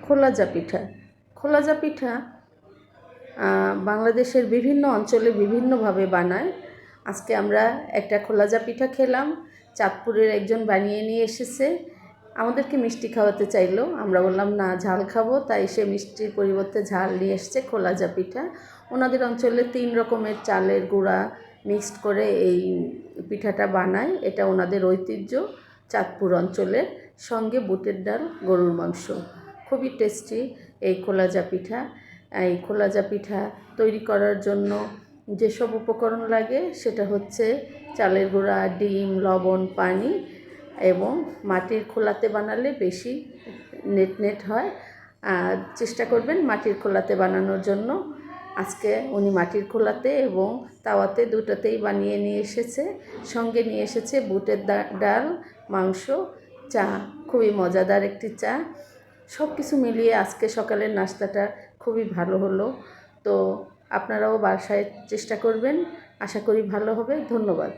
খোলাজা পিঠা। খোলাজা পিঠা বাংলাদেশের বিভিন্ন অঞ্চলে বিভিন্নভাবে বানায়। আজকে আমরা একটা খোলাজা পিঠা খেলাম। চাঁদপুরের একজন বানিয়ে নিয়ে এসেছে, আমাদেরকে মিষ্টি খাওয়াতে চাইলো। আমরা বললাম না, ঝাল খাবো, তাই সে মিষ্টির পরিবর্তে ঝাল নিয়ে এসেছে খোলাজা পিঠা। ওনাদের অঞ্চলে 3 রকমের চালের গুঁড়া মিক্সড করে এই পিঠাটা বানায়। এটা ওনাদের ঐতিহ্য চাঁদপুর অঞ্চলের। সঙ্গে বুটের ডাল, গরুর মাংস। খুবই টেস্টি এই খোলাজা পিঠা। এই খোলাজা পিঠা তৈরি করার জন্য যেসব উপকরণ লাগে সেটা হচ্ছে চালের গুঁড়া, ডিম, লবণ, পানি এবং মাটির খোলাতে বানালে বেশি নেট হয়। আর চেষ্টা করবেন মাটির খোলাতে বানানোর জন্য। আজকে উনি মাটির খোলাতে এবং তাওয়াতে দুটোতেই বানিয়ে নিয়ে এসেছে। সঙ্গে নিয়ে এসেছে বুটের ডাল, মাংস, চা। খুবই মজাদার একটি চা। সব কিছু মিলিয়ে আজকে সকালের নাস্তাটা খুবই ভালো হলো। তো আপনারাও বাসায় চেষ্টা করবেন, আশা করি ভালো হবে। ধন্যবাদ।